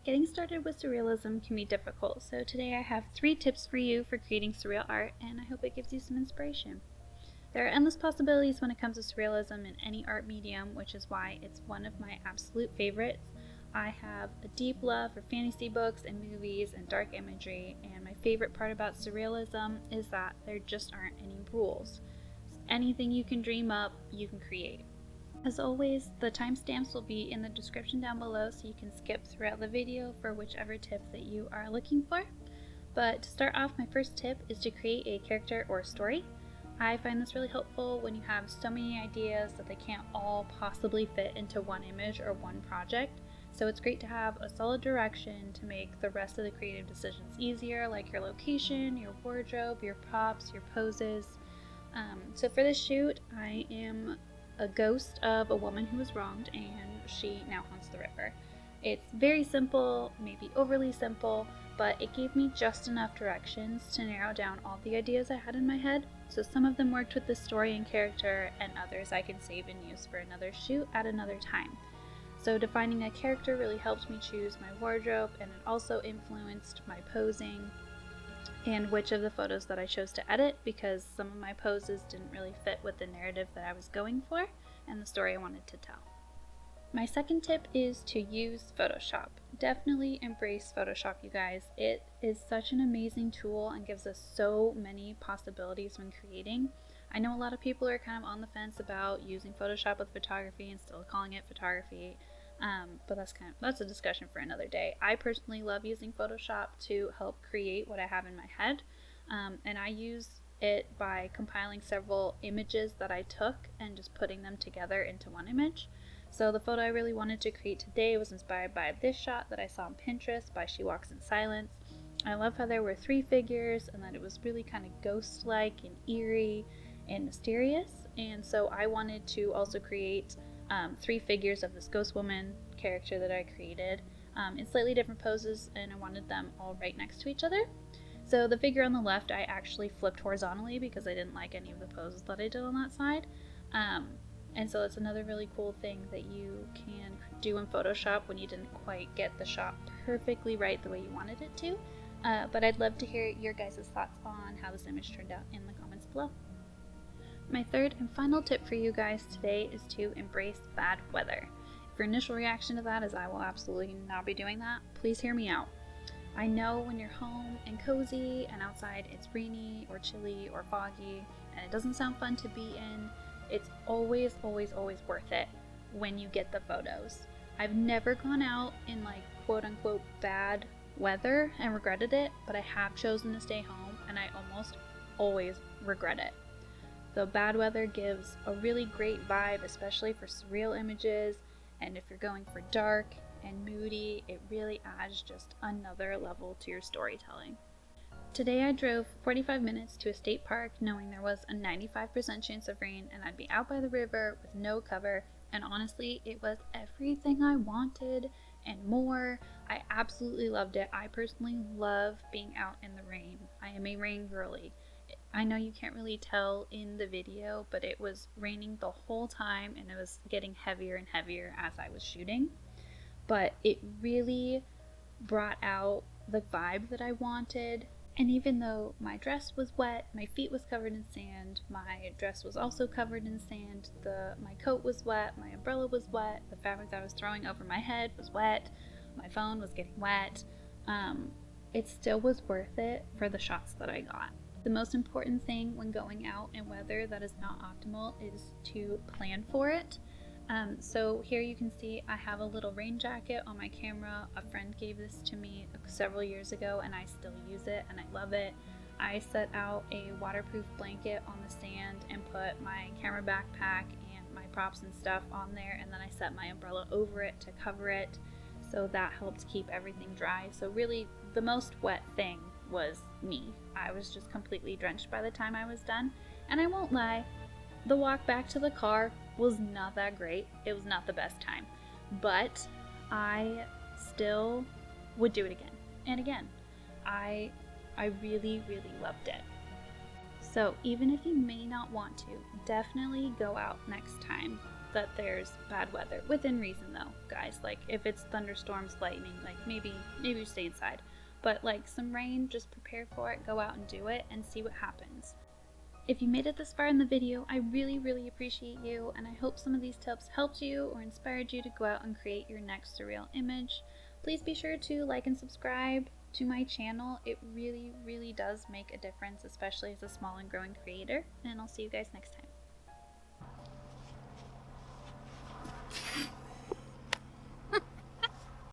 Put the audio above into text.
Getting started with surrealism can be difficult, so today I have 3 tips for you for creating surreal art, and I hope it gives you some inspiration. There are endless possibilities when it comes to surrealism in any art medium, which is why it's one of my absolute favorites. I have a deep love for fantasy books and movies and dark imagery, and my favorite part about surrealism is that there just aren't any rules. Anything you can dream up, you can create. As always, the timestamps will be in the description down below so you can skip throughout the video for whichever tip that you are looking for. But to start off, my first tip is to create a character or story. I find this really helpful when you have so many ideas that they can't all possibly fit into one image or one project. So it's great to have a solid direction to make the rest of the creative decisions easier, like your location, your wardrobe, your props, your poses. So for this shoot, I am a ghost of a woman who was wronged, and she now haunts the river. It's very simple, maybe overly simple, but it gave me just enough directions to narrow down all the ideas I had in my head, so some of them worked with the story and character, and others I can save and use for another shoot at another time. So defining a character really helped me choose my wardrobe, and it also influenced my posing and which of the photos that I chose to edit, because some of my poses didn't really fit with the narrative that I was going for and the story I wanted to tell. My second tip is to use Photoshop. Definitely embrace Photoshop, you guys. It is such an amazing tool and gives us so many possibilities when creating. I know a lot of people are kind of on the fence about using Photoshop with photography and still calling it photography. But that's a discussion for another day. I personally love using Photoshop to help create what I have in my head, and I use it by compiling several images that I took and just putting them together into one image. So the photo I really wanted to create today was inspired by this shot that I saw on Pinterest by She Walks in Silence. I love how there were 3 figures and that it was really kind of ghost-like and eerie and mysterious, and so I wanted to also create 3 figures of this ghost woman character that I created in slightly different poses, and I wanted them all right next to each other. So the figure on the left I actually flipped horizontally because I didn't like any of the poses that I did on that side. And so it's another really cool thing that you can do in Photoshop when you didn't quite get the shot perfectly right the way you wanted it to. But I'd love to hear your guys' thoughts on how this image turned out in the comments below. My third and final tip for you guys today is to embrace bad weather. If your initial reaction to that is I will absolutely not be doing that, please hear me out. I know when you're home and cozy and outside it's rainy or chilly or foggy and it doesn't sound fun to be in, it's always worth it when you get the photos. I've never gone out in like quote unquote bad weather and regretted it, but I have chosen to stay home and I almost always regret it. The bad weather gives a really great vibe, especially for surreal images, and if you're going for dark and moody, it really adds just another level to your storytelling. Today I drove 45 minutes to a state park knowing there was a 95% chance of rain and I'd be out by the river with no cover, and honestly it was everything I wanted and more. I absolutely loved it. I personally love being out in the rain. I am a rain girly. I know you can't really tell in the video, but it was raining the whole time and it was getting heavier and heavier as I was shooting. But it really brought out the vibe that I wanted. And even though my dress was wet, my feet was covered in sand, my dress was also covered in sand, my coat was wet, my umbrella was wet, the fabric that I was throwing over my head was wet, my phone was getting wet, it still was worth it for the shots that I got. The most important thing when going out in weather that is not optimal is to plan for it. So here you can see I have a little rain jacket on my camera. A friend gave this to me several years ago and I still use it and I love it. I set out a waterproof blanket on the sand and put my camera backpack and my props and stuff on there, and then I set my umbrella over it to cover it, so that helped keep everything dry. So really the most wet thing was me. I was just completely drenched by the time I was done, and I won't lie, the walk back to the car was not that great. It was not the best time, but I still would do it again and again. I really loved it. So even if you may not want to, definitely go out next time. that there's bad weather, within reason though, guys. Like if it's thunderstorms, lightning, like maybe stay inside. But like some rain, just prepare for it, go out and do it, and see what happens. If you made it this far in the video, I really appreciate you, and I hope some of these tips helped you or inspired you to go out and create your next surreal image. Please be sure to like and subscribe to my channel. It really does make a difference, especially as a small and growing creator, and I'll see you guys next time.